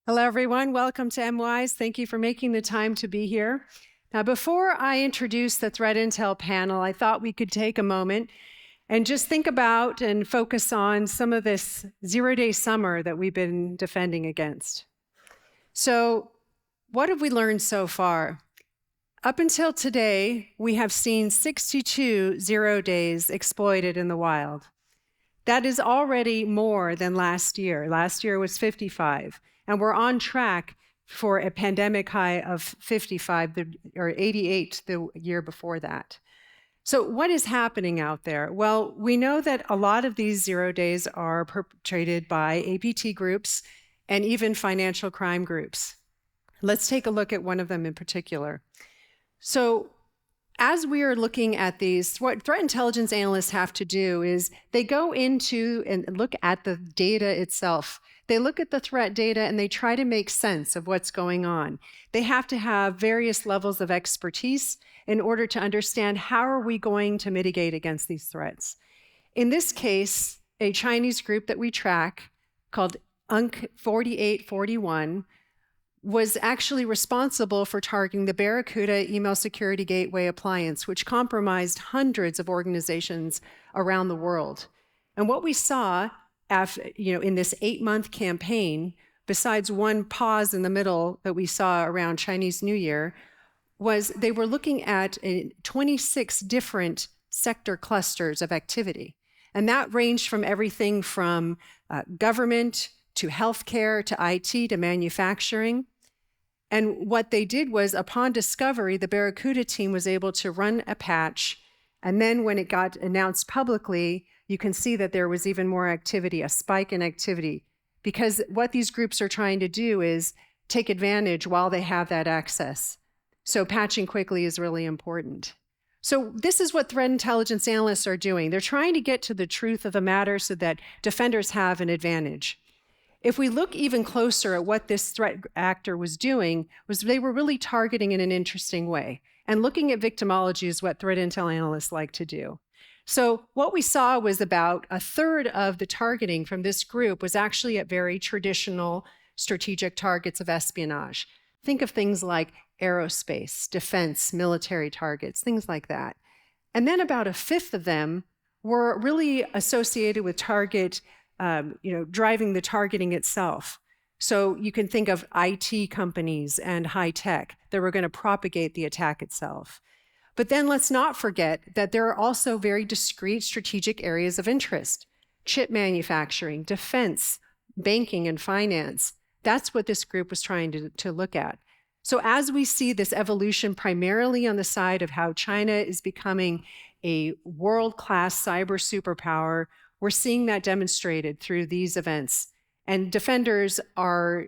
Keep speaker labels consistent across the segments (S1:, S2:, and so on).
S1: Hello, everyone. Welcome to MWise. Thank you for making the time to be here. Now, before I introduce the Threat Intel panel, I thought we could take a moment and just think about and focus on some of this zero-day summer that we've been defending against. So, what have we learned so far? Up until today, we have seen 62 zero days exploited in the wild. That is already more than last year. Last year was 55, and we're on track for a pandemic high of 55 or 88 the year before that. So what is happening out there? Well, we know that a lot of these zero days are perpetrated by APT groups and even financial crime groups. Let's take a look at one of them in particular. So as we are looking at these, what threat intelligence analysts have to do is they go into and look at the data itself. They look at the threat data and they try to make sense of what's going on. They have to have various levels of expertise in order to understand how are we going to mitigate against these threats. In this case, a Chinese group that we track called UNC 4841 was actually responsible for targeting the Barracuda email security gateway appliance, which compromised hundreds of organizations around the world. And what we saw in this 8-month campaign, besides one pause in the middle that we saw around Chinese New Year, was they were looking at 26 different sector clusters of activity. And that ranged from everything from government to healthcare to IT to manufacturing. And what they did was, upon discovery, the Barracuda team was able to run a patch. And then when it got announced publicly, you can see that there was even more activity, a spike in activity. Because what these groups are trying to do is take advantage while they have that access. So patching quickly is really important. So this is what threat intelligence analysts are doing. They're trying to get to the truth of the matter so that defenders have an advantage. If we look even closer at what this threat actor was doing, was they were really targeting in an interesting way. And looking at victimology is what threat intel analysts like to do. So what we saw was about a third of the targeting from this group was actually at very traditional strategic targets of espionage. Think of things like aerospace, defense, military targets, things like that. And then about a fifth of them were really associated with driving the targeting itself. So you can think of IT companies and high tech that were going to propagate the attack itself. But then let's not forget that there are also very discrete strategic areas of interest: chip manufacturing, defense, banking, and finance. That's what this group was trying to look at. So as we see this evolution primarily on the side of how China is becoming a world-class cyber superpower, we're seeing that demonstrated through these events. And defenders are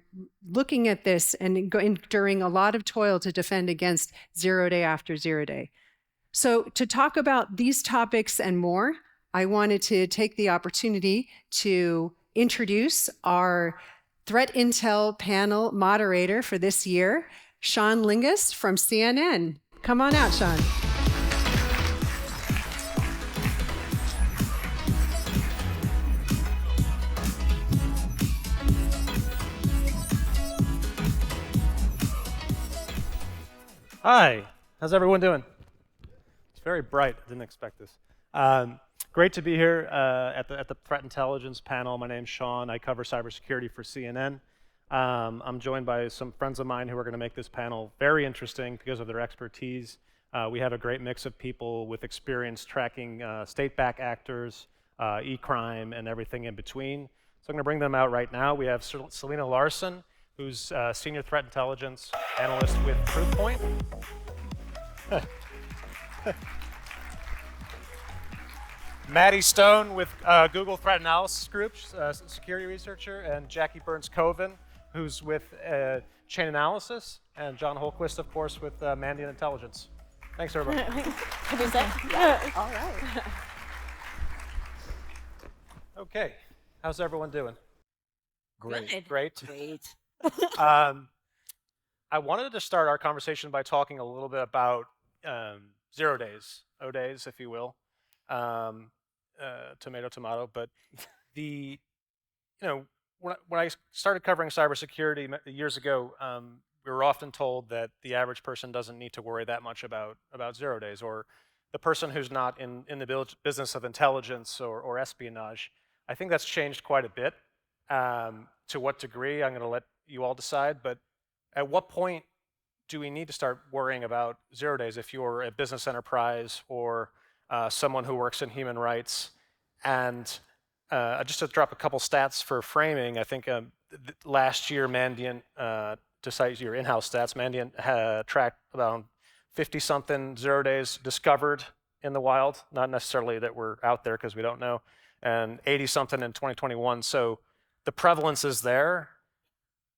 S1: looking at this and enduring a lot of toil to defend against zero day after zero day. So to talk about these topics and more, I wanted to take the opportunity to introduce our Threat Intel panel moderator for this year, Sean Lingus from CNN. Come on out, Sean.
S2: Hi, how's everyone doing? It's very bright, I didn't expect this. Great to be here at the Threat Intelligence panel. My name's Sean, I cover cybersecurity for CNN. I'm joined by some friends of mine who are gonna make this panel very interesting because of their expertise. We have a great mix of people with experience tracking state-backed actors, e-crime, and everything in between. So I'm gonna bring them out right now. We have Selena Larson, who's Senior Threat Intelligence Analyst with Proofpoint. Maddie Stone with Google Threat Analysis Group, security researcher, and Jackie Burns-Coven, who's with Chain Analysis, and John Holquist, of course, with Mandiant Intelligence. Thanks, everybody.
S3: Can you say? Yeah. All right.
S2: Okay, how's everyone doing?
S3: Great. Good.
S2: Great.
S3: Great.
S2: I wanted to start our conversation by talking a little bit about 0 days, O days, if you will. Tomato, tomato. But when I started covering cybersecurity years ago, we were often told that the average person doesn't need to worry that much about 0 days, or the person who's not in the business of intelligence or espionage. I think that's changed quite a bit. To what degree, I'm going to let you all decide, but at what point do we need to start worrying about 0 days if you're a business enterprise or someone who works in human rights? And just to drop a couple stats for framing, I think last year Mandiant, to cite your in-house stats, Mandiant had tracked about 50-something 0 days discovered in the wild, not necessarily that we're out there because we don't know, and 80-something in 2021. So the prevalence is there.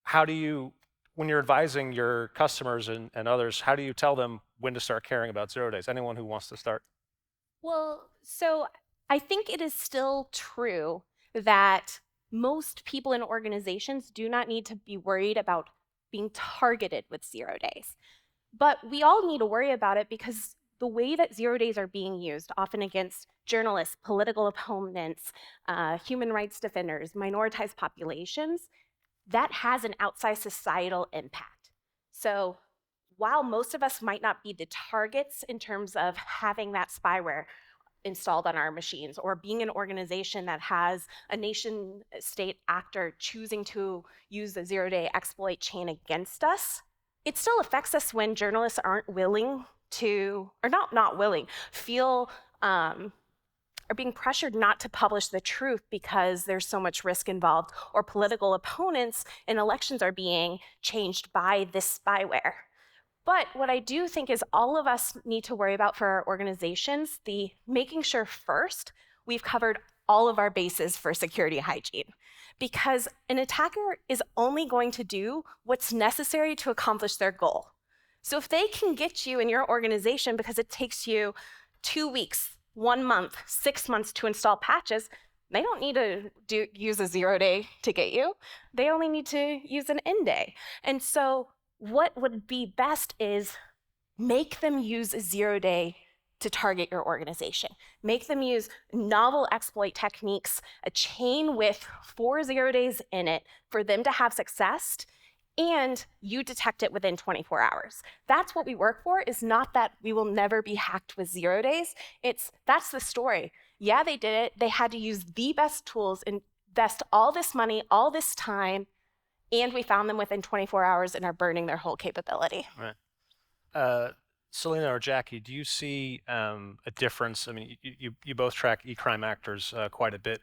S2: How do you, when you're advising your customers and others, how do you tell them when to start caring about 0 days? Anyone who wants to start?
S3: Well, so I think it is still true that most people in organizations do not need to be worried about being targeted with 0 days. But we all need to worry about it because the way that 0 days are being used, often against journalists, political opponents, human rights defenders, minoritized populations, that has an outsized societal impact. So while most of us might not be the targets in terms of having that spyware installed on our machines or being an organization that has a nation state actor choosing to use the 0 day exploit chain against us, it still affects us when journalists aren't willing to, or not willing, feel are being pressured not to publish the truth because there's so much risk involved, or political opponents in elections are being changed by this spyware. But what I do think is all of us need to worry about for our organizations, the making sure first we've covered all of our bases for security hygiene. Because an attacker is only going to do what's necessary to accomplish their goal. So if they can get you in your organization because it takes you 2 weeks, 1 month, 6 months to install patches, they don't need to use a 0 day to get you. They only need to use an end day. And so what would be best is make them use a 0 day to target your organization. Make them use novel exploit techniques, a chain with 4 0 days in it for them to have success, and you detect it within 24 hours. That's what we work for, is not that we will never be hacked with 0 days. That's the story. Yeah, they did it. They had to use the best tools, invest all this money, all this time, and we found them within 24 hours and are burning their whole capability.
S2: Right. Selena or Jackie, do you see a difference? I mean, you both track e-crime actors quite a bit.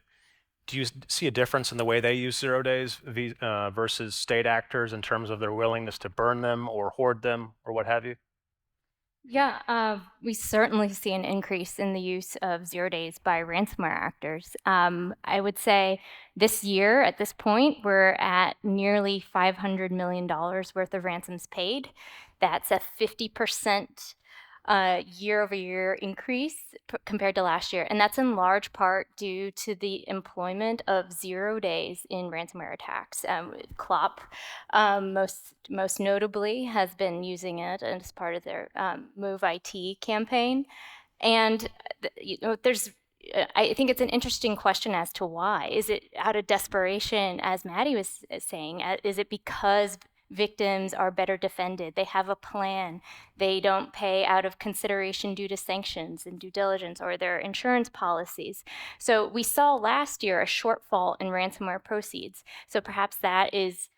S2: Do you see a difference in the way they use 0 days versus state actors in terms of their willingness to burn them or hoard them or what have you?
S4: Yeah, we certainly see an increase in the use of 0 days by ransomware actors. I would say this year, at this point, we're at nearly $500 million worth of ransoms paid. That's a 50% year-over-year increase compared to last year. And that's in large part due to the employment of 0 days in ransomware attacks. Clop, most notably, has been using it as part of their Move IT campaign. And I think it's an interesting question as to why. Is it out of desperation, as Maddie was saying? Is it because victims are better defended? They have a plan. They don't pay out of consideration due to sanctions and due diligence or their insurance policies. So we saw last year a shortfall in ransomware proceeds. So perhaps that is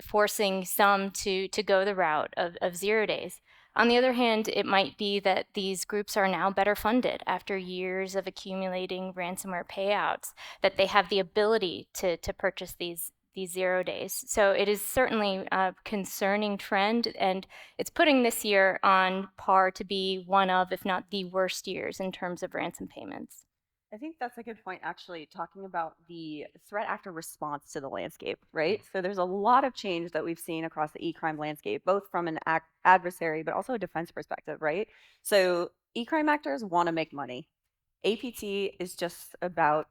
S4: forcing some to go the route of 0 days. On the other hand, it might be that these groups are now better funded after years of accumulating ransomware payouts, that they have the ability to purchase these 0 days. So it is certainly a concerning trend, and it's putting this year on par to be one of, if not the worst years in terms of ransom payments.
S5: I think that's a good point, actually, talking about the threat actor response to the landscape, right? So there's a lot of change that we've seen across the e-crime landscape, both from an adversary, but also a defense perspective, right? So e-crime actors want to make money. APT is just about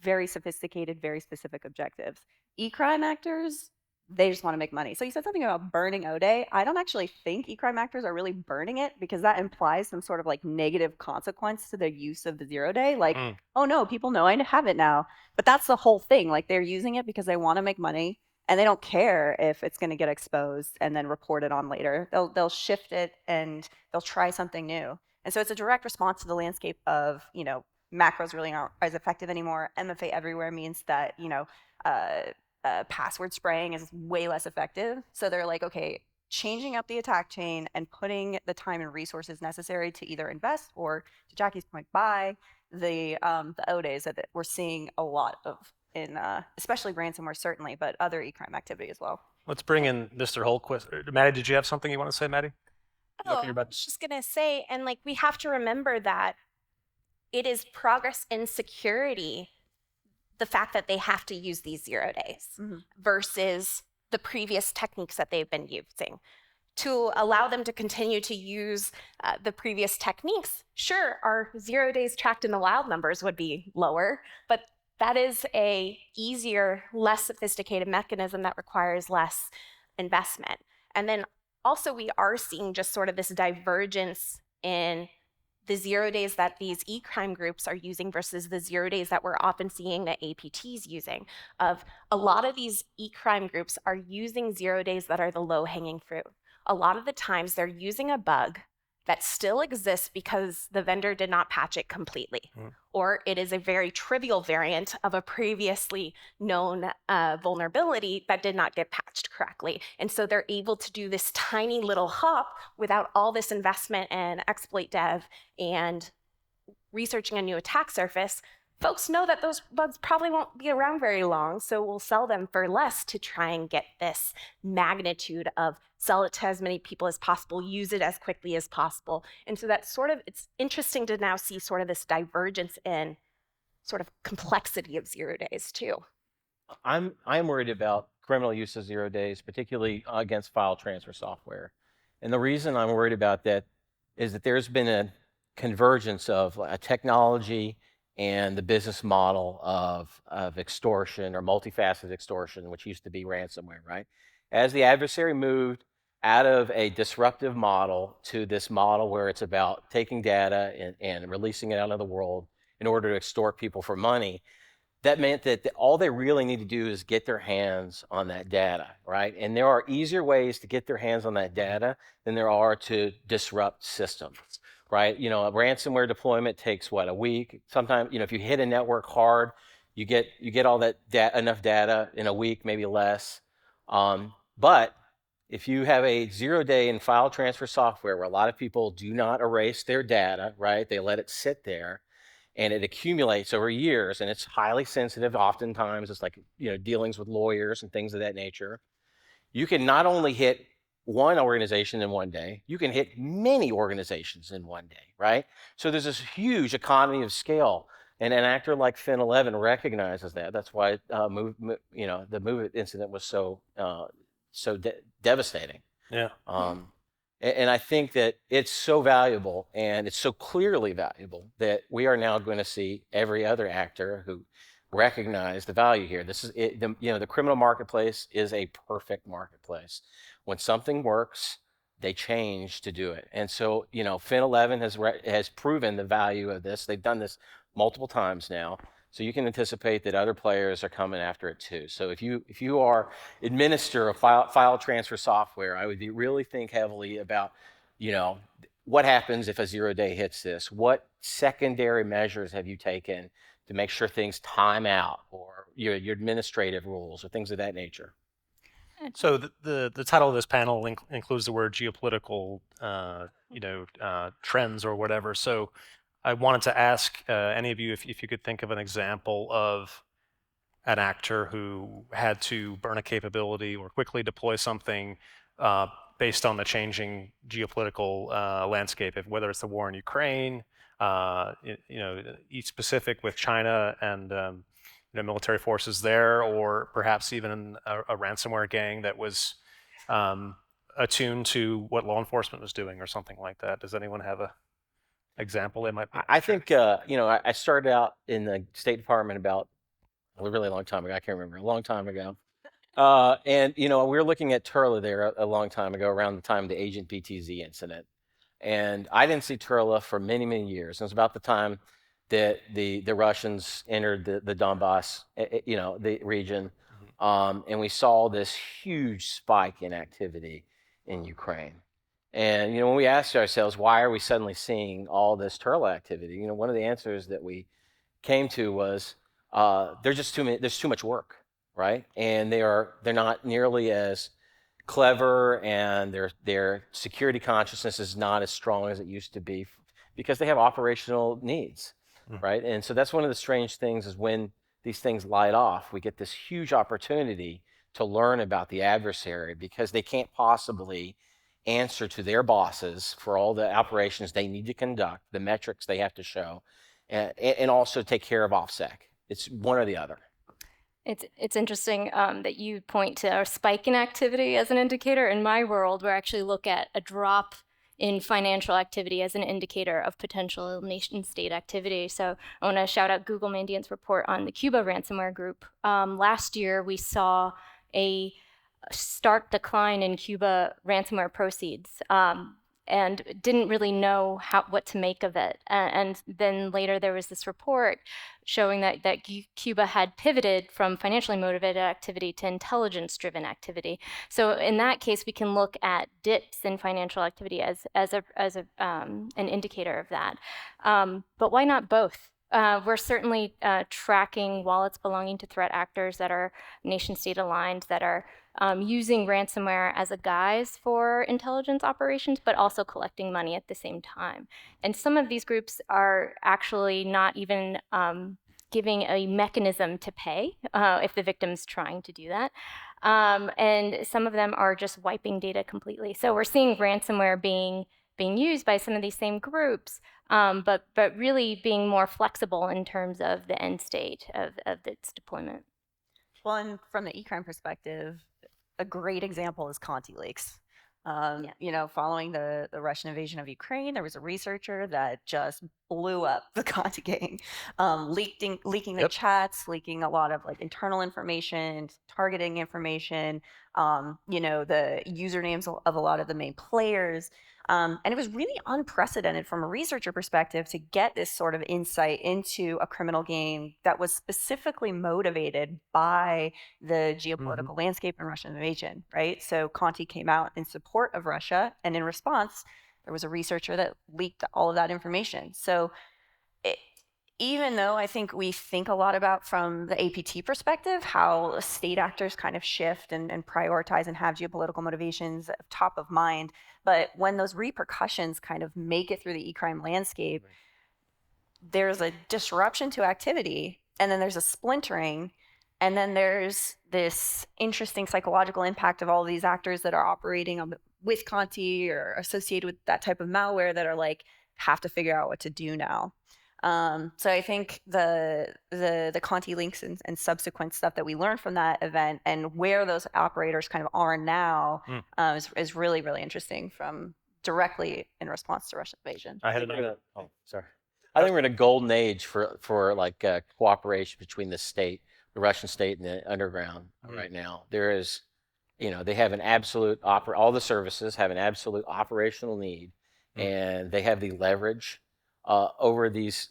S5: very sophisticated, very specific objectives. E-crime actors, they just want to make money. So you said something about burning O-Day. I don't actually think e-crime actors are really burning it, because that implies some sort of like negative consequence to the use of the 0-day. Like, oh no, people know I have it now. But that's the whole thing. Like, they're using it because they want to make money, and they don't care if it's going to get exposed and then reported on later. They'll shift it and they'll try something new. And so it's a direct response to the landscape of, macros really aren't as effective anymore. MFA everywhere means that, password spraying is way less effective. So they're like, okay, changing up the attack chain and putting the time and resources necessary to either invest or, to Jackie's point, buy the O-days that we're seeing a lot of in especially ransomware, certainly, but other e-crime activity as well.
S2: Let's bring in Mr. Holquist. Maddie, did you have something you want to say, Maddie?
S3: Oh, I was just going to say, and like, we have to remember that it is progress in security, the fact that they have to use these 0 days versus the previous techniques that they've been using. To allow them to continue to use the previous techniques, sure, our 0 days tracked in the wild numbers would be lower, but that is a easier, less sophisticated mechanism that requires less investment. And then also we are seeing just sort of this divergence in the 0 days that these e-crime groups are using versus the 0 days that we're often seeing that APT's using. Of a lot of these e-crime groups are using 0 days that are the low-hanging fruit. A lot of the times they're using a bug that still exists because the vendor did not patch it completely. Or it is a very trivial variant of a previously known vulnerability that did not get patched correctly. And so they're able to do this tiny little hop without all this investment and exploit dev and researching a new attack surface. Folks know that those bugs probably won't be around very long, so we'll sell them for less to try and get this magnitude of sell it to as many people as possible, use it as quickly as possible. And so that's sort of, it's interesting to now see sort of this divergence in sort of complexity of 0 days too.
S6: I'm worried about criminal use of 0 days, particularly against file transfer software. And the reason I'm worried about that is that there's been a convergence of a technology and the business model of extortion, or multifaceted extortion, which used to be ransomware, right? As the adversary moved out of a disruptive model to this model where it's about taking data and releasing it out of the world in order to extort people for money, that meant that all they really need to do is get their hands on that data, right? And there are easier ways to get their hands on that data than there are to disrupt systems. Right, a ransomware deployment takes what, a week? Sometimes, if you hit a network hard, you get all that enough data in a week, maybe less. But if you have a 0 day in file transfer software where a lot of people do not erase their data, right? They let it sit there, and it accumulates over years, and it's highly sensitive. Oftentimes, it's like dealings with lawyers and things of that nature. You can not only hit one organization in 1 day, you can hit many organizations in 1 day, right? So there's this huge economy of scale, and an actor like Fin11 recognizes that. That's why the MOVEit incident was so devastating.
S2: Yeah.
S6: And I think that it's so valuable, and it's so clearly valuable, that we are now going to see every other actor who recognize the value here. This is it, the criminal marketplace is a perfect marketplace. When something works, they change to do it. And so, Fin11 has proven the value of this. They've done this multiple times now. So you can anticipate that other players are coming after it too. So if you are administer of file transfer software, I would really think heavily about, what happens if a 0 day hits this? What secondary measures have you taken to make sure things time out, or your administrative rules, or things of that nature?
S2: So the title of this panel includes the word geopolitical, trends or whatever. So I wanted to ask any of you if you could think of an example of an actor who had to burn a capability or quickly deploy something based on the changing geopolitical landscape, whether it's the war in Ukraine, East Pacific with China and military forces there, or perhaps even a ransomware gang that was attuned to what law enforcement was doing or something like that. Does anyone have a example they might?
S6: I think, I started out in the State Department about a really long time ago. I can't remember, a long time ago. And we were looking at Turla there a long time ago, around the time of the Agent BTZ incident. And I didn't see Turla for many, many years. It was about the time that the Russians entered the Donbass, the region. And we saw this huge spike in activity in Ukraine. And, when we asked ourselves, why are we suddenly seeing all this Turla activity? One of the answers that we came to was there's too much work, right? And they're not nearly as clever, and their security consciousness is not as strong as it used to be because they have operational needs, right? And so that's one of the strange things is when these things light off, we get this huge opportunity to learn about the adversary because they can't possibly answer to their bosses for all the operations they need to conduct, the metrics they have to show, and also take care of OffSec. It's one or the other.
S4: It's interesting that you point to a spike in activity as an indicator. In my world, we actually look at a drop in financial activity as an indicator of potential nation-state activity. So I want to shout out Google Mandiant's report on the Cuba ransomware group. Last year, we saw a stark decline in Cuba ransomware proceeds. And didn't really know what to make of it. And then later there was this report showing that Cuba had pivoted from financially motivated activity to intelligence-driven activity. So in that case, we can look at dips in financial activity as an indicator of that. But why not both? We're certainly tracking wallets belonging to threat actors that are nation-state aligned, that are using ransomware as a guise for intelligence operations, but also collecting money at the same time. And some of these groups are actually not even giving a mechanism to pay if the victim's trying to do that. And some of them are just wiping data completely. So we're seeing ransomware being used by some of these same groups, but really being more flexible in terms of the end state of its deployment.
S5: Well, and from the e-crime perspective, a great example is Conti Leaks. Following the Russian invasion of Ukraine, there was a researcher that just blew up the Conti gang, leaking the chats, leaking a lot of internal information, targeting information, the usernames of a lot of the main players. And it was really unprecedented from a researcher perspective to get this sort of insight into a criminal game that was specifically motivated by the geopolitical landscape and Russian invasion, right? So Conti came out in support of Russia, and in response, there was a researcher that leaked all of that information. So even though I think we think a lot about from the APT perspective, how state actors kind of shift and prioritize and have geopolitical motivations top of mind, but when those repercussions kind of make it through the e-crime landscape, there's a disruption to activity, and then there's a splintering, and then there's this interesting psychological impact of all of these actors that are operating with Conti or associated with that type of malware that are have to figure out what to do now. So I think the Conti links and subsequent stuff that we learned from that event and where those operators kind of are now is really, really interesting from directly in response to Russian invasion.
S6: I think we're in a golden age for cooperation between the Russian state and the underground right now. There is, they have an absolute all the services have an absolute operational need, and they have the leverage over these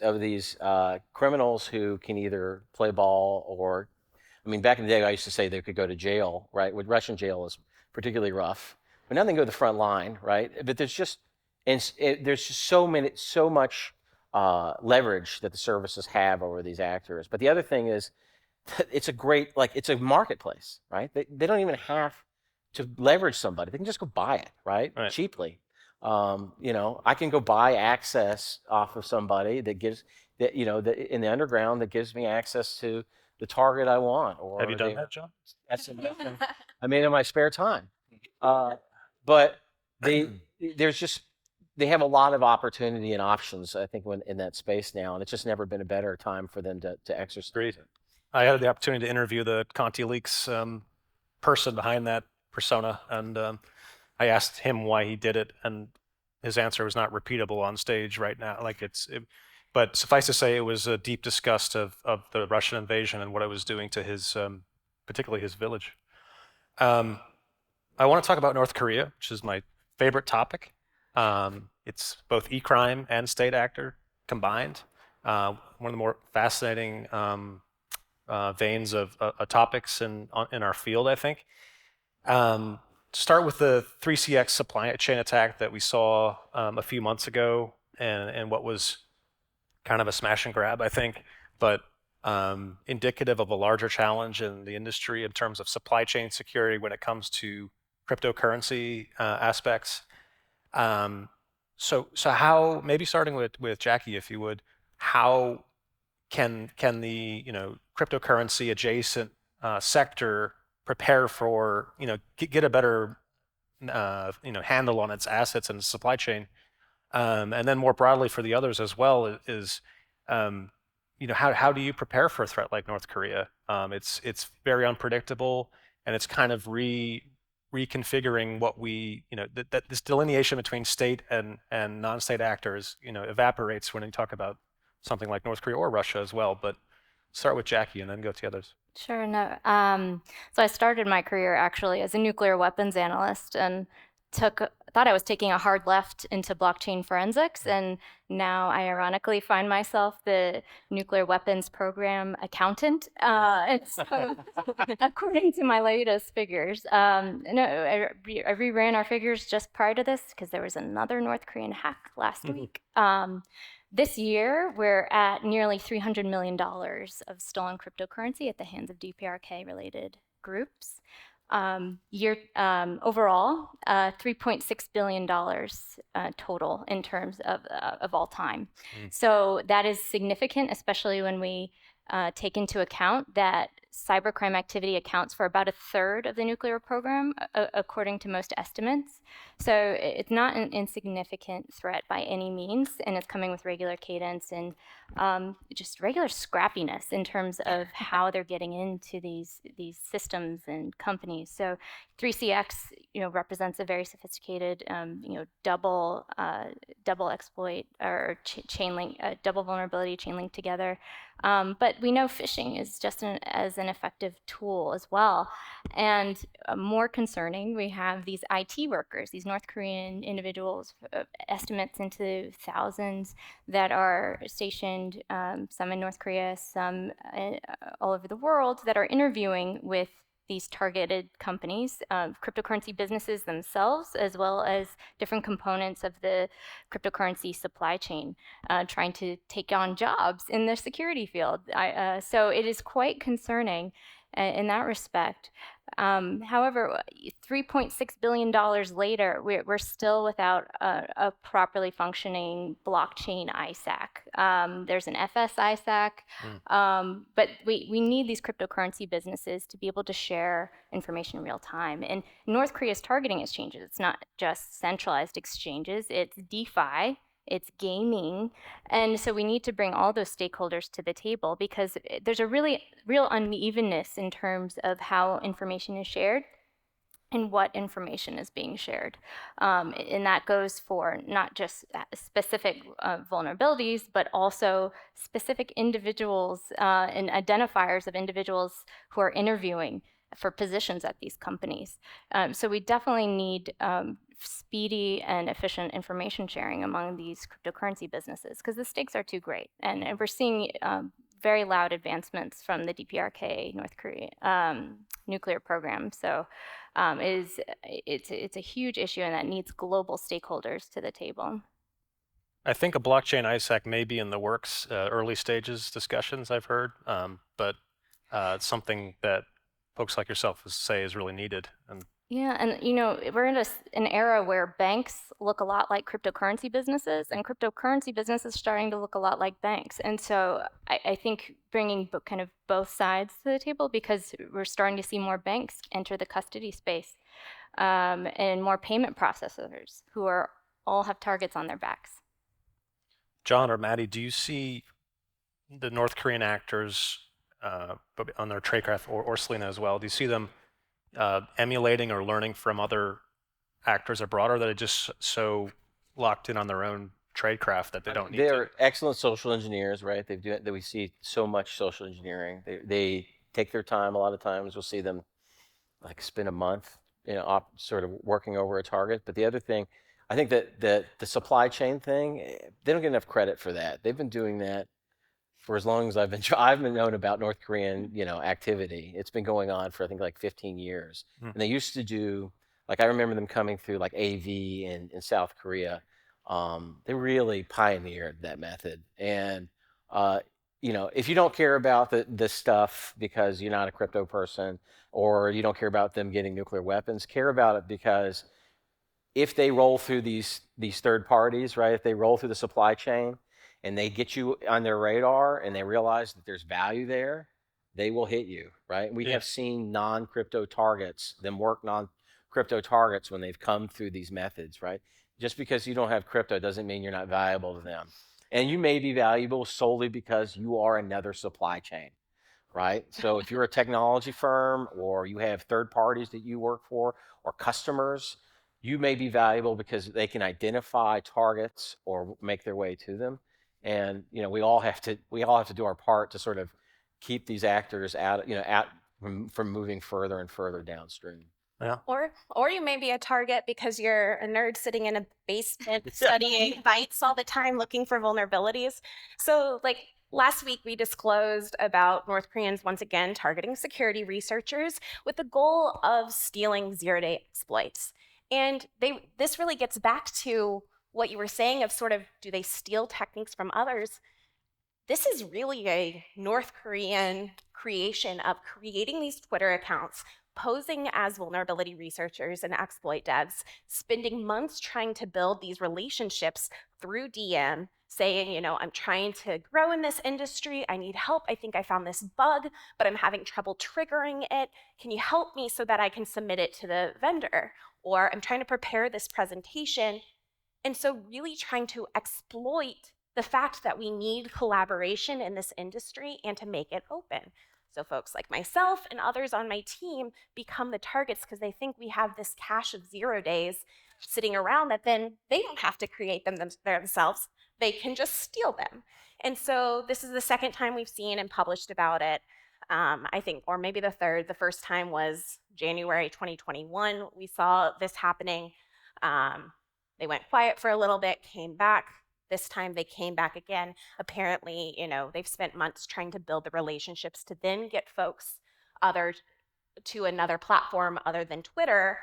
S6: criminals who can either play ball or, back in the day I used to say they could go to jail, right? With Russian jail is particularly rough, but now they can go to the front line, right? But there's just so much leverage that the services have over these actors. But the other thing is, it's a marketplace, right? They don't even have to leverage somebody; they can just go buy it, right? Cheaply. I can go buy access off of somebody that gives in the underground that gives me access to the target I want. Or
S2: have you done that, John?
S6: I mean, in my spare time. But they have a lot of opportunity and options, I think, in that space now, and it's just never been a better time for them to exercise it.
S2: I had the opportunity to interview the Conti Leaks person behind that persona, and I asked him why he did it, and his answer was not repeatable on stage right now. But suffice to say, it was a deep disgust of the Russian invasion and what it was doing to his, particularly his village. I want to talk about North Korea, which is my favorite topic. It's both e-crime and state actor combined. One of the more fascinating veins of topics in our field, I think. To start with the 3CX supply chain attack that we saw a few months ago, and what was kind of a smash and grab, I think, but indicative of a larger challenge in the industry in terms of supply chain security when it comes to cryptocurrency aspects. So how, maybe starting with Jackie, if you would, how can the cryptocurrency adjacent sector prepare for get a better handle on its assets and supply chain, and then more broadly for the others as well is how do you prepare for a threat like North Korea? It's very unpredictable, and it's kind of reconfiguring what we that this delineation between state and non-state actors evaporates when you talk about something like North Korea or Russia as well. But start with Jackie and then go to the others.
S4: Sure, no. So I started my career actually as a nuclear weapons analyst and thought I was taking a hard left into blockchain forensics, and now I ironically find myself the nuclear weapons program accountant. According to my latest figures. I reran our figures just prior to this because there was another North Korean hack last week. This year, we're at nearly $300 million of stolen cryptocurrency at the hands of DPRK-related groups. Overall, $3.6 billion total in terms of all time. So that is significant, especially when we take into account that cybercrime activity accounts for about a third of the nuclear program, according to most estimates. So it's not an insignificant threat by any means, and it's coming with regular cadence and just regular scrappiness in terms of how they're getting into these systems and companies. So 3CX, represents a very sophisticated, double exploit or chain link, double vulnerability chain link together. But we know phishing is just as an effective tool as well. And more concerning, we have these IT workers, these North Korean individuals, estimates into thousands that are stationed, some in North Korea, some all over the world, that are interviewing with these targeted companies, cryptocurrency businesses themselves, as well as different components of the cryptocurrency supply chain, trying to take on jobs in the security field. So it is quite concerning in that respect. However, $3.6 billion later, we're still without a properly functioning blockchain ISAC. There's an FS ISAC, but we need these cryptocurrency businesses to be able to share information in real time. And North Korea is targeting exchanges. It's not just centralized exchanges, it's DeFi. It's gaming. And so we need to bring all those stakeholders to the table because there's a real unevenness in terms of how information is shared and what information is being shared. And that goes for not just specific vulnerabilities, but also specific individuals and identifiers of individuals who are interviewing for positions at these companies. So we definitely need speedy and efficient information sharing among these cryptocurrency businesses because the stakes are too great. And we're seeing very loud advancements from the DPRK North Korea nuclear program. So it's a huge issue, and that needs global stakeholders to the table.
S2: I think a blockchain ISAC may be in the works, early stages discussions I've heard, but it's something that folks like yourself say is really needed. And
S4: yeah, and we're in an era where banks look a lot like cryptocurrency businesses, and cryptocurrency businesses are starting to look a lot like banks. And so I think bringing kind of both sides to the table, because we're starting to see more banks enter the custody space, and more payment processors who all have targets on their backs.
S2: John or Maddie, do you see the North Korean actors on their tradecraft, or Selena as well, do you see them emulating or learning from other actors abroad, or that are just so locked in on their own tradecraft that they don't need to?
S6: They're excellent social engineers, right? We see so much social engineering. They take their time. A lot of times we'll see them like spend a month, sort of working over a target. But the other thing, I think that the supply chain thing, they don't get enough credit for that. They've been doing that for as long as I've been known about North Korean, activity. It's been going on for I think like 15 years.
S2: Mm.
S6: And they used to do, like I remember them coming through like AV in South Korea. They really pioneered that method. And if you don't care about this stuff because you're not a crypto person, or you don't care about them getting nuclear weapons, care about it because if they roll through these third parties, right? If they roll through the supply chain and they get you on their radar and they realize that there's value there, they will hit you, right? We
S2: Yeah.
S6: have seen non-crypto targets, them work non-crypto targets when they've come through these methods, right? Just because you don't have crypto doesn't mean you're not valuable to them. And you may be valuable solely because you are another supply chain, right? So if you're a technology firm or you have third parties that you work for or customers, you may be valuable because they can identify targets or make their way to them. And we all have to do our part to sort of keep these actors out from moving further and further downstream.
S2: Yeah.
S3: Or you may be a target because you're a nerd sitting in a basement studying bytes all the time looking for vulnerabilities. So like last week we disclosed about North Koreans once again targeting security researchers with the goal of stealing zero-day exploits. And this really gets back to what you were saying of sort of, do they steal techniques from others? This is really a North Korean creation of creating these Twitter accounts, posing as vulnerability researchers and exploit devs, spending months trying to build these relationships through DM, saying, I'm trying to grow in this industry. I need help. I think I found this bug, but I'm having trouble triggering it. Can you help me so that I can submit it to the vendor? Or I'm trying to prepare this presentation. And so really trying to exploit the fact that we need collaboration in this industry and to make it open. So folks like myself and others on my team become the targets because they think we have this cache of 0 days sitting around that then they don't have to create them themselves. They can just steal them. And so this is the second time we've seen and published about it. I think, or maybe the third. The first time was January 2021. We saw this happening. They went quiet for a little bit, came back. This time they came back again. Apparently, they've spent months trying to build the relationships to then get folks to another platform other than Twitter,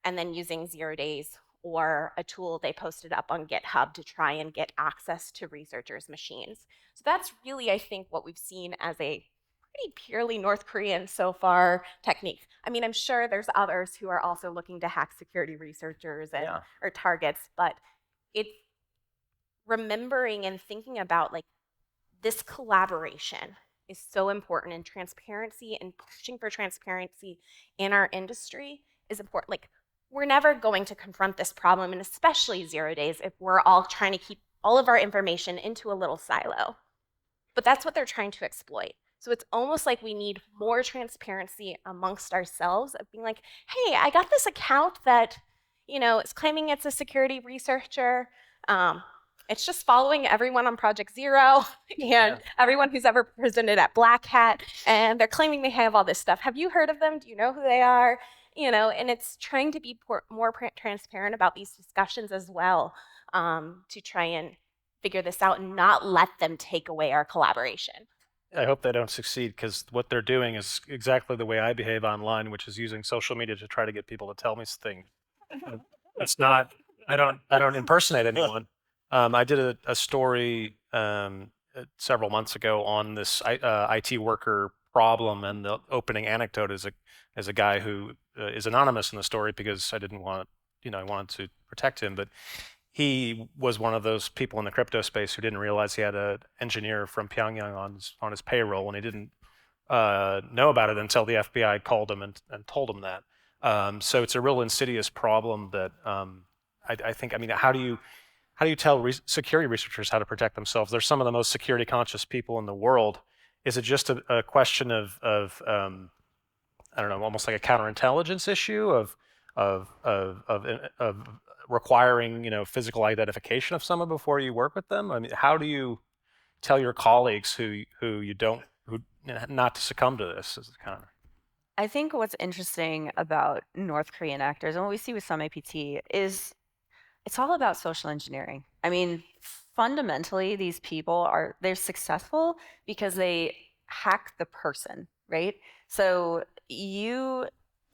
S3: and then using 0 days or a tool they posted up on GitHub to try and get access to researchers' machines. So that's really, I think, what we've seen as a pretty purely North Korean so far technique. I mean, I'm sure there's others who are also looking to hack security researchers or targets, but it's remembering and thinking about like this collaboration is so important, and transparency and pushing for transparency in our industry is important. Like, we're never going to confront this problem, and especially 0 days, if we're all trying to keep all of our information into a little silo. But that's what they're trying to exploit. So it's almost like we need more transparency amongst ourselves of being like, hey, I got this account that, is claiming it's a security researcher. It's just following everyone on Project Zero and everyone who's ever presented at Black Hat, and they're claiming they have all this stuff. Have you heard of them? Do you know who they are? And it's trying to be more transparent about these discussions as well, to try and figure this out and not let them take away our collaboration.
S2: I hope they don't succeed, because what they're doing is exactly the way I behave online, which is using social media to try to get people to tell me things. It's not. I don't impersonate anyone. I did a story several months ago on this IT worker problem, and the opening anecdote is a guy who is anonymous in the story because I didn't want, I wanted to protect him, but he was one of those people in the crypto space who didn't realize he had an engineer from Pyongyang on his payroll, and he didn't know about it until the FBI called him and told him that. So it's a real insidious problem that I think. I mean, how do you tell security researchers how to protect themselves? They're some of the most security conscious people in the world. Is it just a question of I don't know, almost like a counterintelligence issue of requiring physical identification of someone before you work with them? I mean, how do you tell your colleagues who not to succumb to this? Is kind of.
S5: I think what's interesting about North Korean actors and what we see with some APT is it's all about social engineering. I mean, fundamentally, these people they're successful because they hack the person, right? So you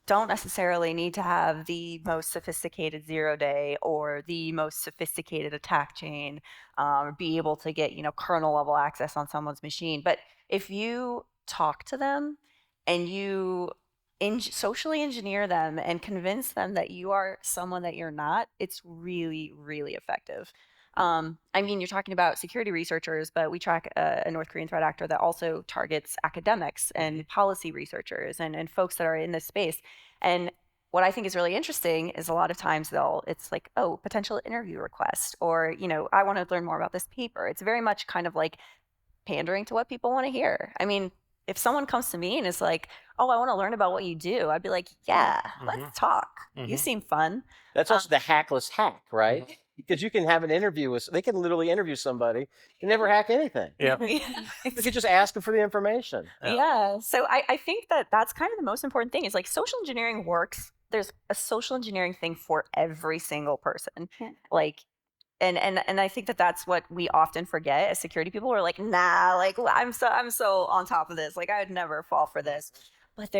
S5: don't necessarily need to have the most sophisticated 0-day or the most sophisticated attack chain, or be able to get, kernel level access on someone's machine. But if you talk to them and you socially engineer them and convince them that you are someone that you're not, it's really, really effective. I mean, you're talking about security researchers, but we track a North Korean threat actor that also targets academics and policy researchers and folks that are in this space. And what I think is really interesting is a lot of times it's like, oh, potential interview request, or, I want to learn more about this paper. It's very much kind of like pandering to what people want to hear. I mean, if someone comes to me and is like, oh, I want to learn about what you do, I'd be like, yeah, let's talk. You seem fun.
S6: That's also the hackless hack, right? Because you can have an interview they can literally interview somebody and never hack anything.
S2: Yeah.
S6: You could just ask them for the information.
S5: Yeah. So I think that's kind of the most important thing is like social engineering works. There's a social engineering thing for every single person.
S4: Yeah.
S5: Like, and I think that's what we often forget as security people. We're like, nah, like I'm so on top of this. Like I would never fall for this. But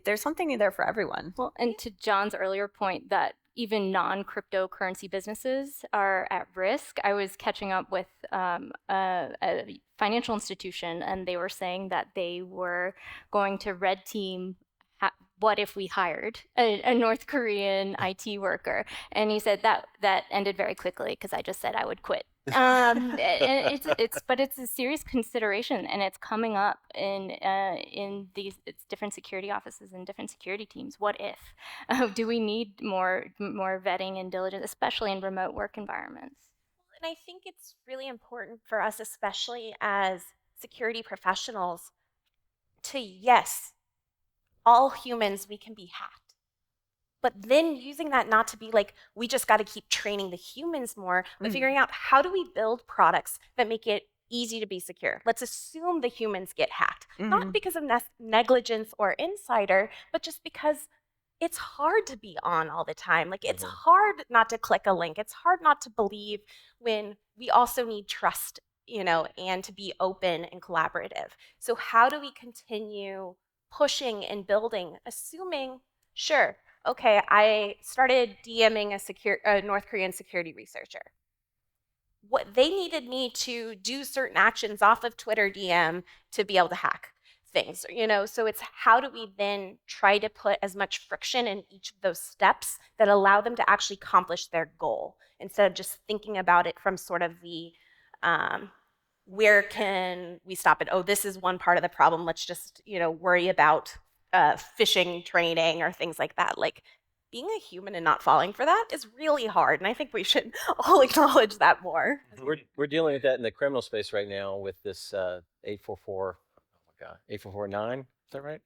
S5: there's something in there for everyone.
S4: Well, and to John's earlier point that even non-cryptocurrency businesses are at risk, I was catching up with a financial institution, and they were saying that they were going to red team what if we hired a North Korean IT worker? And he said that ended very quickly because I just said I would quit. And it's a serious consideration, and it's coming up in these different security offices and different security teams. What if? Do we need more vetting and diligence, especially in remote work environments?
S3: And I think it's really important for us, especially as security professionals, to yes, all humans, we can be hacked. But then using that not to be like, we just got to keep training the humans more, but figuring out how do we build products that make it easy to be secure. Let's assume the humans get hacked, not because of negligence or insider, but just because it's hard to be on all the time. Like it's hard not to click a link. It's hard not to believe when we also need trust, and to be open and collaborative. So how do we continue pushing and building, assuming, sure, okay, I started DMing a North Korean security researcher. What they needed me to do certain actions off of Twitter DM to be able to hack things, so it's how do we then try to put as much friction in each of those steps that allow them to actually accomplish their goal instead of just thinking about it from sort of the where can we stop it? Oh, this is one part of the problem. Let's just, worry about phishing training or things like that. Like being a human and not falling for that is really hard. And I think we should all acknowledge that more.
S6: We're dealing with that in the criminal space right now with this 844, 8449, is that right?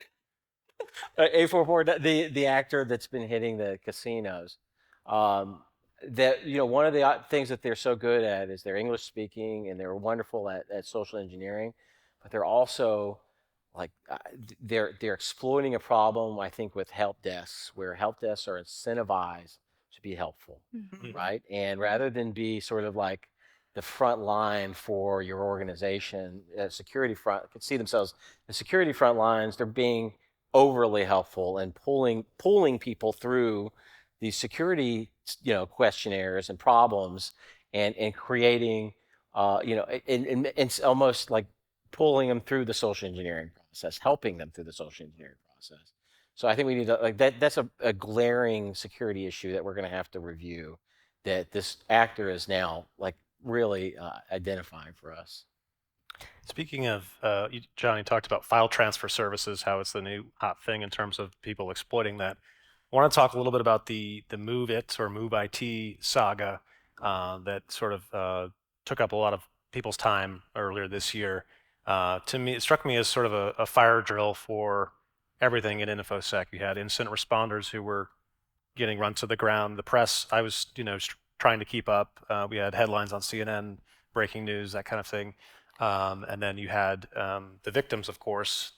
S6: 844, the actor that's been hitting the casinos. That one of the things that they're so good at is they're English speaking and they're wonderful at social engineering, but they're also like they're exploiting a problem, I think, with help desks where help desks are incentivized to be helpful, right? And rather than be sort of like the front line for your organization, security front could see themselves the security front lines. They're being overly helpful and pulling people through these security, questionnaires and problems, and creating, and it's almost like pulling them through the social engineering process, helping them through the social engineering process. So I think we need to like that. That's a glaring security issue that we're going to have to review. That this actor is now like really identifying for us.
S2: Speaking of, Johnny talked about file transfer services, how it's the new hot thing in terms of people exploiting that. I want to talk a little bit about the MOVEit or MOVEit saga that sort of took up a lot of people's time earlier this year. To me, it struck me as sort of a fire drill for everything in InfoSec. You had incident responders who were getting run to the ground. The press, I was trying to keep up. We had headlines on CNN, breaking news, that kind of thing. And then you had the victims, of course,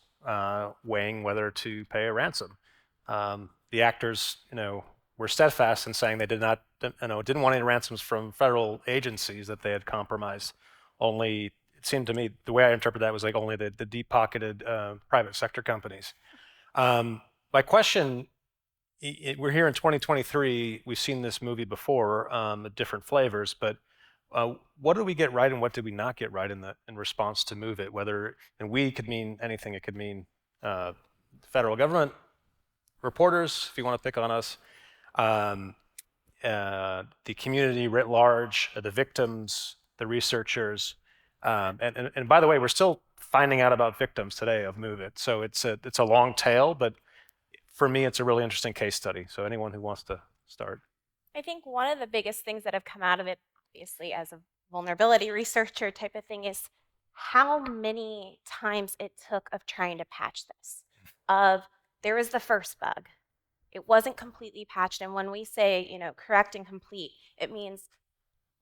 S2: weighing whether to pay a ransom. The actors, were steadfast in saying they didn't want any ransoms from federal agencies that they had compromised. Only, it seemed to me, the way I interpret that was like only the deep-pocketed private sector companies. My question, we're here in 2023. We've seen this movie before, different flavors, but what did we get right and what did we not get right in response to Move It? And we could mean anything. It could mean federal government, reporters, if you want to pick on us, the community writ large, the victims, the researchers, and by the way, we're still finding out about victims today of Move It. So it's a long tail, but for me, it's a really interesting case study. So anyone who wants to start.
S3: I think one of the biggest things that have come out of it, obviously as a vulnerability researcher type of thing, is how many times it took of trying to patch this. There was the first bug. It wasn't completely patched. And when we say, correct and complete, it means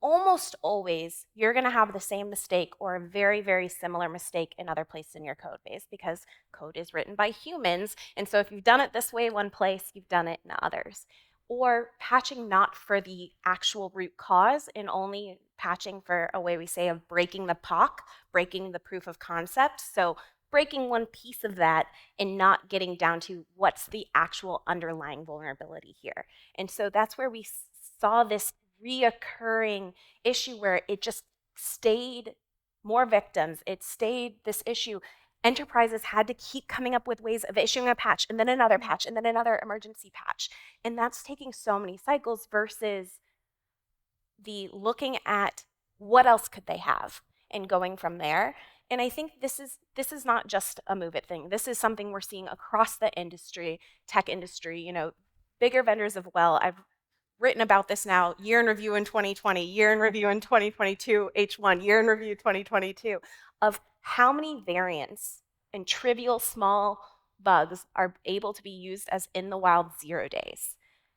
S3: almost always you're going to have the same mistake or a very, very similar mistake in other places in your code base, because code is written by humans. And so if you've done it this way one place, you've done it in others. Or patching not for the actual root cause and only patching for a way we say of breaking the POC, breaking the proof of concept. So breaking one piece of that and not getting down to what's the actual underlying vulnerability here. And so that's where we saw this reoccurring issue where it just stayed more victims. It stayed this issue. Enterprises had to keep coming up with ways of issuing a patch and then another patch and then another emergency patch. And that's taking so many cycles versus the looking at what else could they have and going from there. And I think this is not just a Move It thing. This is something we're seeing across the industry, tech industry, bigger vendors of I've written about this now, year in review in 2020, year in review in 2022, H1, year in review 2022, of how many variants and trivial small bugs are able to be used as in the wild 0 days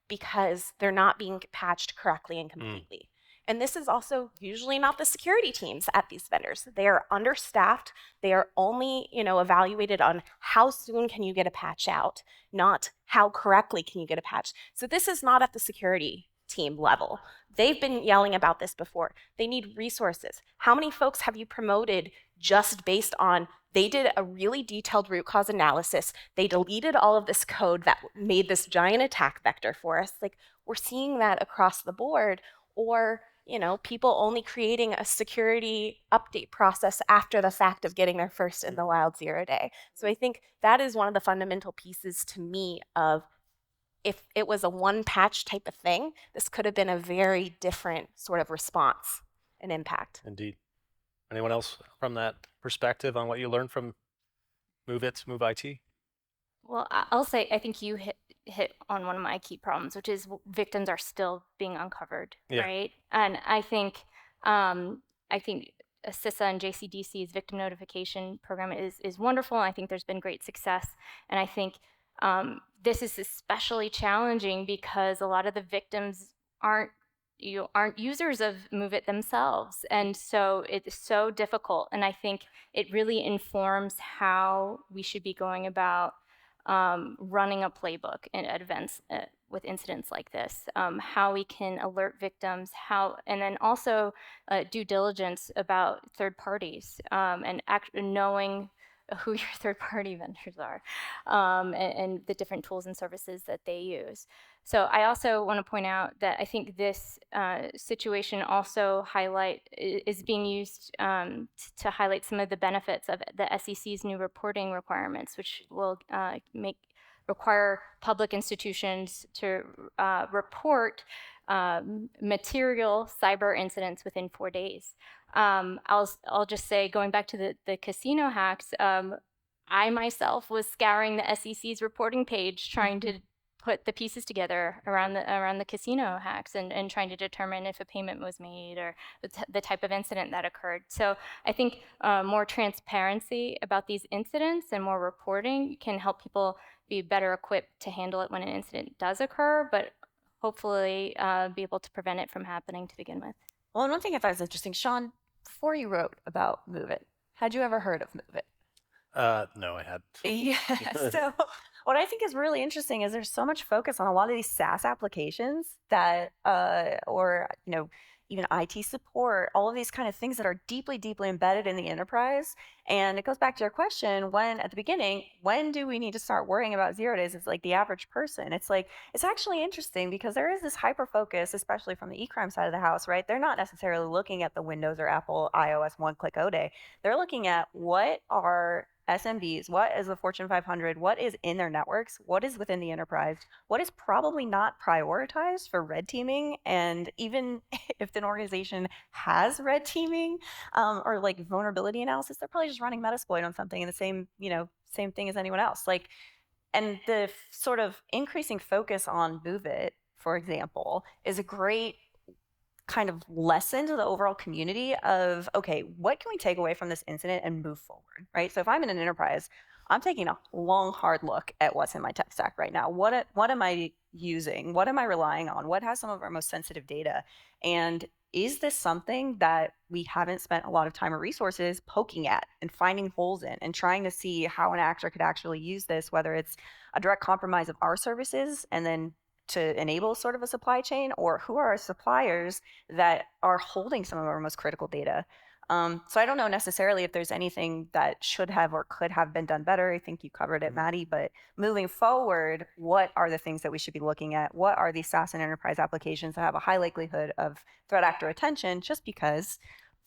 S3: because they're not being patched correctly and completely. And this is also usually not the security teams at these vendors. They are understaffed. They are only, evaluated on how soon can you get a patch out, not how correctly can you get a patch. So this is not at the security team level. They've been yelling about this before. They need resources. How many folks have you promoted just based on they did a really detailed root cause analysis, they deleted all of this code that made this giant attack vector for us? Like, we're seeing that across the board. Or people only creating a security update process after the fact of getting their first in the wild 0 day. So I think that is one of the fundamental pieces to me of, if it was a one patch type of thing, this could have been a very different sort of response and impact.
S2: Indeed. Anyone else from that perspective on what you learned from Move IT?
S4: Well, I'll say I think you hit on one of my key problems, which is victims are still being uncovered, right? And I think CISA and JCDC's victim notification program is wonderful. I think there's been great success, and I think this is especially challenging because a lot of the victims aren't users of Move It themselves, and so it's so difficult. And I think it really informs how we should be going about running a playbook at events with incidents like this, how we can alert victims, and then also due diligence about third parties, and knowing who your third-party vendors are, and the different tools and services that they use. So I also want to point out that I think this situation also is being used to highlight some of the benefits of the SEC's new reporting requirements, which will require public institutions to report material cyber incidents within 4 days. I'll just say, going back to the casino hacks, I myself was scouring the SEC's reporting page, trying to put the pieces together around the casino hacks and trying to determine if a payment was made or the type of incident that occurred. So I think more transparency about these incidents and more reporting can help people be better equipped to handle it when an incident does occur, but hopefully be able to prevent it from happening to begin with.
S5: Well, and one thing I thought was interesting, Sean, before you wrote about Move It, had you ever heard of Move It?
S2: No, I hadn't.
S5: Yeah. So what I think is really interesting is there's so much focus on a lot of these SaaS applications that, or even IT support, all of these kind of things that are deeply, deeply embedded in the enterprise. And it goes back to your question: when at the beginning, when do we need to start worrying about 0 days? It's like the average person. It's like it's actually interesting because there is this hyper focus, especially from the e-crime side of the house, right? They're not necessarily looking at the Windows or Apple iOS one-click O-Day. They're looking at what are SMBs, what is the Fortune 500, what is in their networks, what is within the enterprise, what is probably not prioritized for red teaming, and even if an organization has red teaming or like vulnerability analysis, they're probably just running Metasploit on something in the same thing as anyone else. Like, and the sort of increasing focus on MOVEit, for example, is a great kind of lesson to the overall community of, okay, what can we take away from this incident and move forward, right? So if I'm in an enterprise, I'm taking a long, hard look at what's in my tech stack right now. What am I using? What am I relying on? What has some of our most sensitive data? And is this something that we haven't spent a lot of time or resources poking at and finding holes in and trying to see how an actor could actually use this, whether it's a direct compromise of our services and then to enable sort of a supply chain, or who are our suppliers that are holding some of our most critical data? So I don't know necessarily if there's anything that should have or could have been done better. I think you covered it, Maddie, but moving forward, what are the things that we should be looking at? What are these SaaS and enterprise applications that have a high likelihood of threat actor attention just because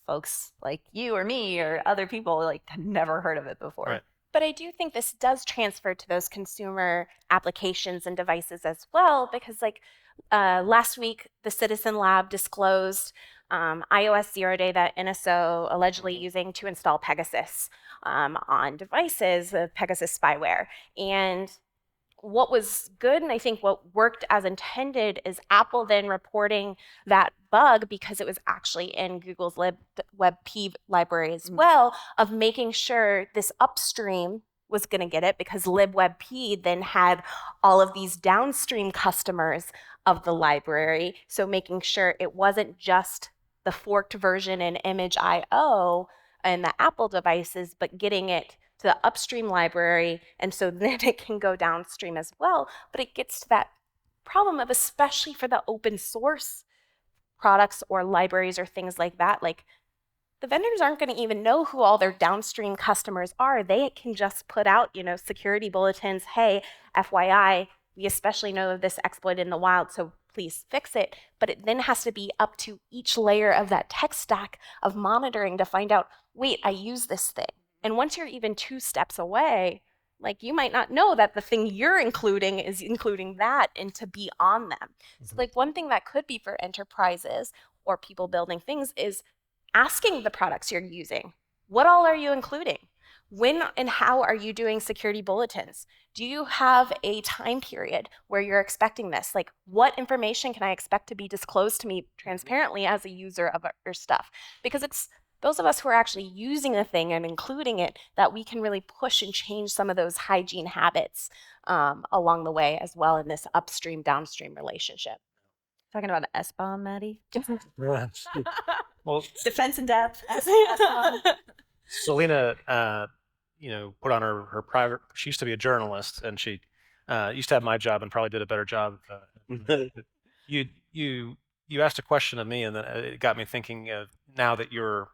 S5: folks like you or me or other people like had never heard of it before?
S2: Right.
S3: But I do think this does transfer to those consumer applications and devices as well, because like last week, the Citizen Lab disclosed iOS 0 day that NSO allegedly using to install Pegasus on devices, Pegasus spyware. And what was good, and I think what worked as intended, is Apple then reporting that bug because it was actually in Google's WebP library as well, of making sure this upstream was going to get it, because libwebp then had all of these downstream customers of the library. So making sure it wasn't just the forked version in Image.io and the Apple devices, but getting it to the upstream library, and so then it can go downstream as well. But it gets to that problem of, especially for the open source products or libraries or things like that, like the vendors aren't going to even know who all their downstream customers are. They can just put out, security bulletins, hey, FYI, we especially know of this exploit in the wild, so please fix it. But it then has to be up to each layer of that tech stack of monitoring to find out, wait, I use this thing. And once you're even 2 steps away, like, you might not know that the thing you're including is including that, and to be on them. So like, one thing that could be for enterprises or people building things is asking the products you're using, what all are you including? When and how are you doing security bulletins? Do you have a time period where you're expecting this? Like, what information can I expect to be disclosed to me transparently as a user of your stuff? Because it's those of us who are actually using the thing and including it that we can really push and change some of those hygiene habits along the way as well in this upstream downstream relationship.
S5: Talking about an SBOM, Maddie?
S2: Well,
S5: Defense in depth.
S2: Selena, put on her private. She used to be a journalist, and she used to have my job and probably did a better job. You asked a question of me, and then it got me thinking. Now that you're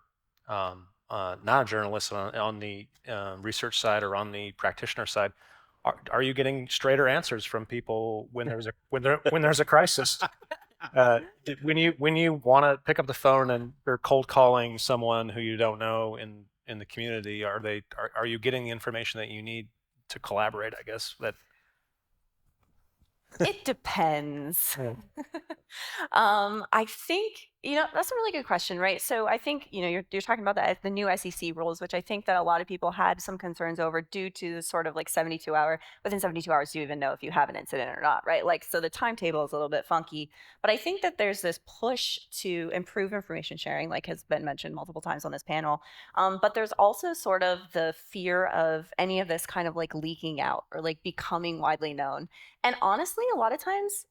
S2: not a journalist on the research side or on the practitioner side, are you getting straighter answers from people when there's a crisis? When you want to pick up the phone and you're cold calling someone who you don't know in the community, are you getting the information that you need to collaborate? I guess that
S5: It depends. I think, that's a really good question, right? So I think, you're talking about the new SEC rules, which I think that a lot of people had some concerns over due to the sort of like within 72 hours, you even know if you have an incident or not, right? Like, so the timetable is a little bit funky, but I think that there's this push to improve information sharing, like has been mentioned multiple times on this panel. But there's also sort of the fear of any of this kind of like leaking out or like becoming widely known. And honestly, a lot of times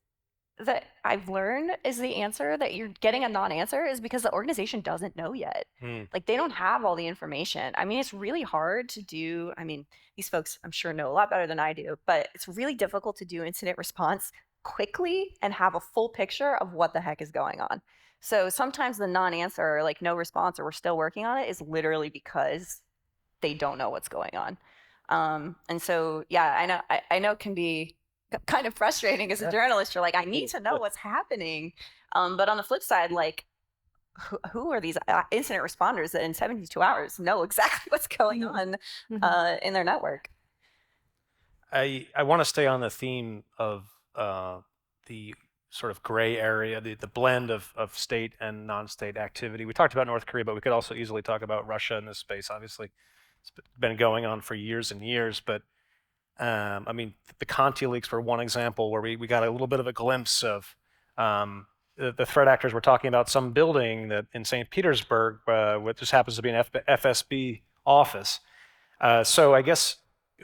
S5: that I've learned is the answer that you're getting a non-answer is because the organization doesn't know yet. Like they don't have all the information. I mean, it's really hard to do. I mean, these folks I'm sure know a lot better than I do, but it's really difficult to do incident response quickly and have a full picture of what the heck is going on. So sometimes the non-answer, or like no response, or we're still working on it, is literally because they don't know what's going on. And so, yeah, I know it can be kind of frustrating as a journalist. You're like, I need to know what's happening. But on the flip side, like, who are these incident responders that in 72 hours know exactly what's going on in their network?
S2: I want to stay on the theme of the sort of gray area, the blend of state and non-state activity. We talked about North Korea, but we could also easily talk about Russia in this space. Obviously, it's been going on for years and years, but I mean, the Conti leaks were one example where we got a little bit of a glimpse of the threat actors were talking about some building that in St. Petersburg, which just happens to be an FSB office. So I guess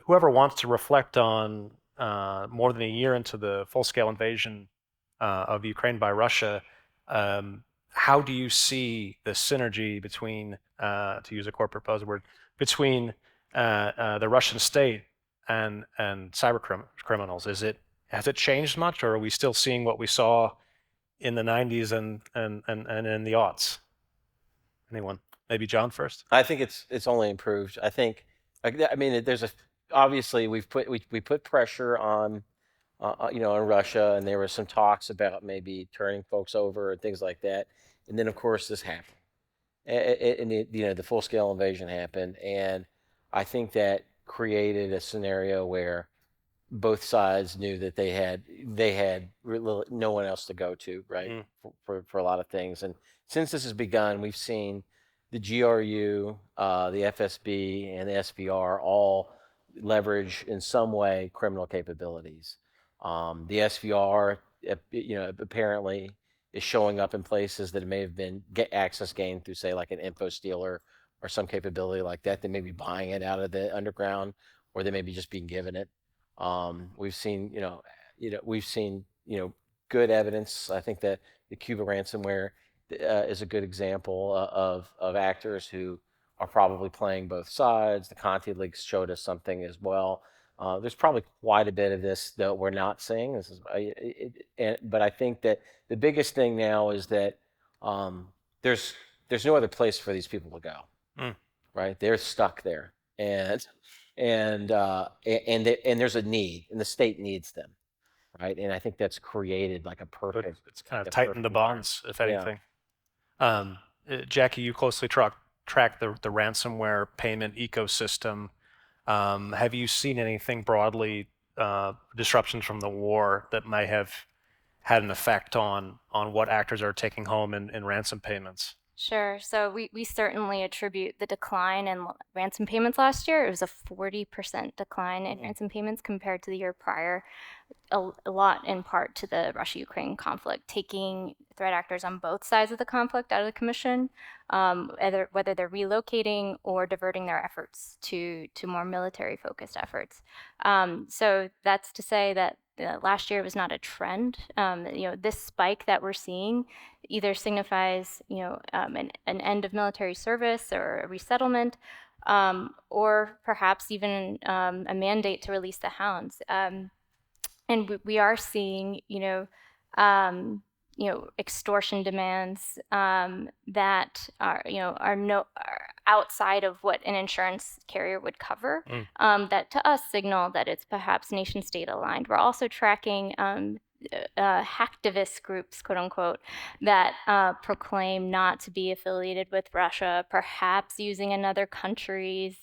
S2: whoever wants to reflect on more than a year into the full-scale invasion of Ukraine by Russia, how do you see the synergy between, to use a corporate buzzword, between the Russian state and cyber criminals? Has it changed much, or are we still seeing what we saw in the 90s and in the aughts? Anyone? Maybe John first.
S6: I think it's only improved. I think, I mean, obviously we put pressure on, on Russia, and there were some talks about maybe turning folks over and things like that, and then of course this happened, and the full scale invasion happened, and I think that created a scenario where both sides knew that they had no one else to go to, right, for a lot of things. And since this has begun, we've seen the GRU, the FSB, and the SVR all leverage in some way criminal capabilities. The SVR, apparently is showing up in places that may have been access gained through, say, like an info stealer or some capability like that. They may be buying it out of the underground, or they may be just being given it. We've seen, good evidence. I think that the Cuba ransomware is a good example of actors who are probably playing both sides. The Conti leaks showed us something as well. There's probably quite a bit of this that we're not seeing. But I think that the biggest thing now is that there's no other place for these people to go, right? They're stuck there, and there's a need, and the state needs them, right? And I think that's created like a perfect.
S2: It's kind of tightened the bonds, if anything. Yeah. Jackie, you closely track the ransomware payment ecosystem. Have you seen anything broadly, disruptions from the war that might have had an effect on what actors are taking home in ransom payments?
S4: Sure. So we certainly attribute the decline in ransom payments last year. It was a 40% decline in ransom payments compared to the year prior. A lot in part to the Russia-Ukraine conflict, taking threat actors on both sides of the conflict out of the commission, whether they're relocating or diverting their efforts to more military-focused efforts. So that's to say that last year was not a trend. This spike that we're seeing either signifies, an end of military service or a resettlement, or perhaps even a mandate to release the hounds. And we are seeing, extortion demands that are outside of what an insurance carrier would cover. That to us signal that it's perhaps nation state aligned. We're also tracking hacktivist groups, quote unquote, that proclaim not to be affiliated with Russia, perhaps using another country's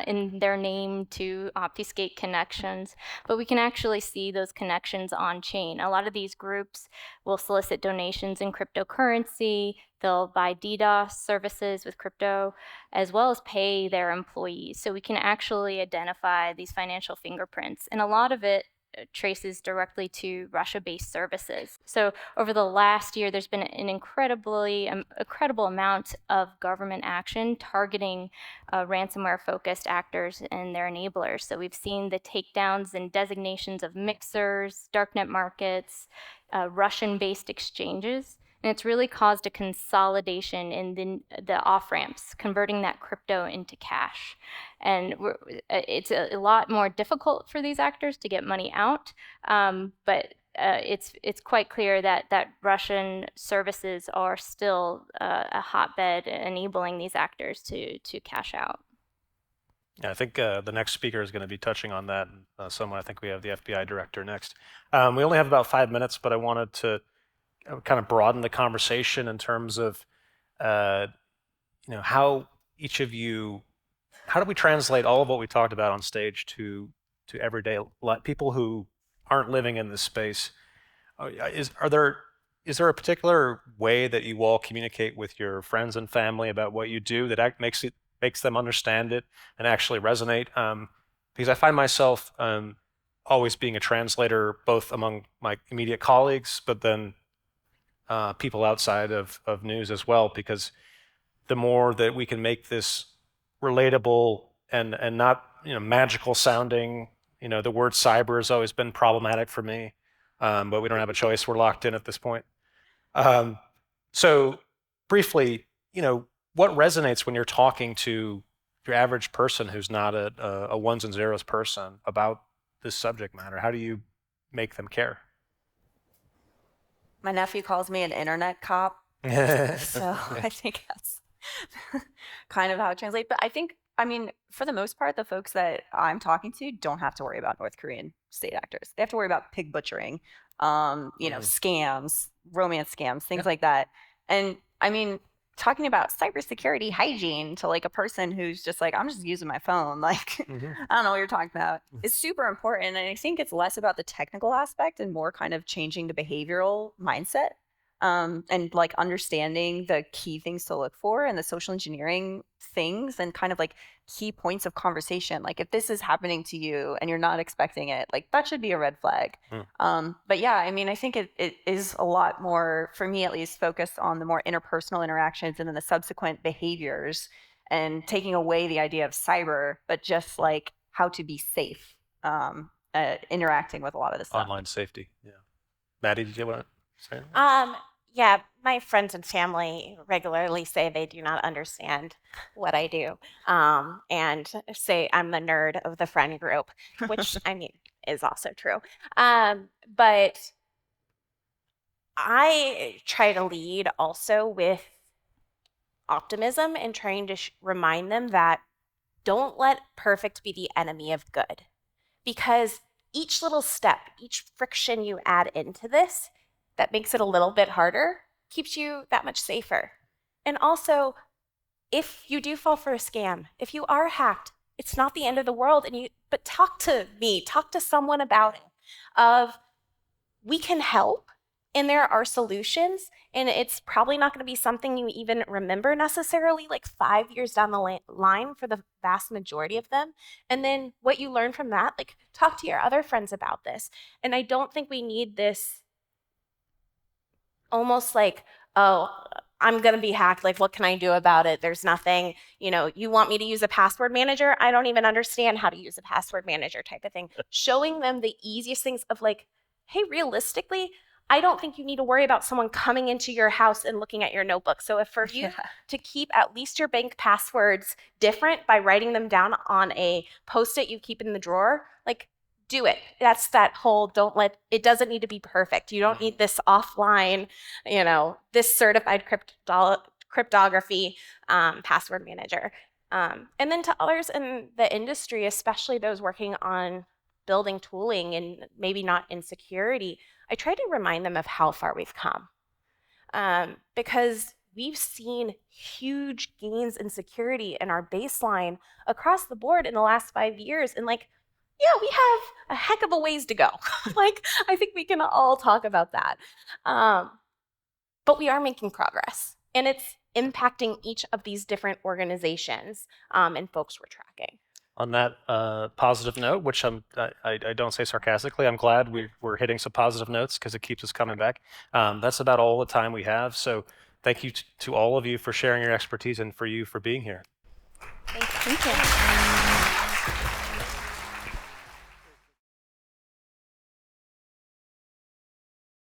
S4: in their name to obfuscate connections, but we can actually see those connections on chain. A lot of these groups will solicit donations in cryptocurrency, they'll buy DDoS services with crypto, as well as pay their employees. So we can actually identify these financial fingerprints. And a lot of it traces directly to Russia-based services. So over the last year, there's been an incredible amount of government action targeting ransomware-focused actors and their enablers. So we've seen the takedowns and designations of mixers, darknet markets, Russian-based exchanges. And it's really caused a consolidation in the off-ramps, converting that crypto into cash. And it's a lot more difficult for these actors to get money out, but it's quite clear that Russian services are still a hotbed enabling these actors to cash out.
S2: Yeah, I think the next speaker is going to be touching on that. Someone, I think we have the FBI director next. We only have about 5 minutes, but I wanted to kind of broaden the conversation in terms of, how each of you, how do we translate all of what we talked about on stage to everyday people who aren't living in this space? Is there a particular way that you all communicate with your friends and family about what you do that makes them understand it and actually resonate? Because I find myself always being a translator, both among my immediate colleagues, but then people outside of news as well, because the more that we can make this relatable and not magical sounding, the word cyber has always been problematic for me, but we don't have a choice. We're locked in at this point. So briefly, what resonates when you're talking to your average person who's not a ones and zeros person about this subject matter? How do you make them care?
S5: My nephew calls me an internet cop. So I think that's kind of how it translates. But I mean, for the most part, the folks that I'm talking to don't have to worry about North Korean state actors. They have to worry about pig butchering, scams, romance scams, things like that. And I mean, talking about cybersecurity hygiene to like a person who's just like, I'm just using my phone. Like, I don't know what you're talking about. It's super important. And I think it's less about the technical aspect and more kind of changing the behavioral mindset. And like understanding the key things to look for and the social engineering things and kind of like key points of conversation. Like if this is happening to you and you're not expecting it, like that should be a red flag. But yeah, I mean, I think it is a lot more, for me at least, focused on the more interpersonal interactions and then the subsequent behaviors and taking away the idea of cyber, but just like how to be safe interacting with a lot of this stuff.
S2: Online safety. Yeah. Maddie, did you want to say anything?
S3: Yeah, my friends and family regularly say they do not understand what I do, and say I'm the nerd of the friend group, which I mean is also true. But I try to lead also with optimism and trying to remind them that don't let perfect be the enemy of good, because each little step, each friction you add into this that makes it a little bit harder keeps you that much safer. And also, if you do fall for a scam, if you are hacked, it's not the end of the world. But talk to me, talk to someone about it. We can help, and there are solutions, and it's probably not going to be something you even remember necessarily like 5 years down the line for the vast majority of them. And then what you learn from that, like talk to your other friends about this. And I don't think we need this almost like, oh, I'm going to be hacked. Like, what can I do about it? There's nothing, you want me to use a password manager? I don't even understand how to use a password manager type of thing. Showing them the easiest things of like, hey, realistically, I don't think you need to worry about someone coming into your house and looking at your notebook. So if for you to keep at least your bank passwords different by writing them down on a Post-it you keep in the drawer, like, do it. That's that whole it doesn't need to be perfect. You don't need this offline, this certified cryptography password manager. And then to others in the industry, especially those working on building tooling and maybe not in security, I try to remind them of how far we've come. Because we've seen huge gains in security in our baseline across the board in the last 5 years. And yeah, we have a heck of a ways to go. I think we can all talk about that. But we are making progress, and it's impacting each of these different organizations and folks we're tracking.
S2: On that positive note, which I don't say sarcastically, I'm glad we're hitting some positive notes because it keeps us coming back. That's about all the time we have. So thank you to all of you for sharing your expertise and for you for being here.
S3: Thank you.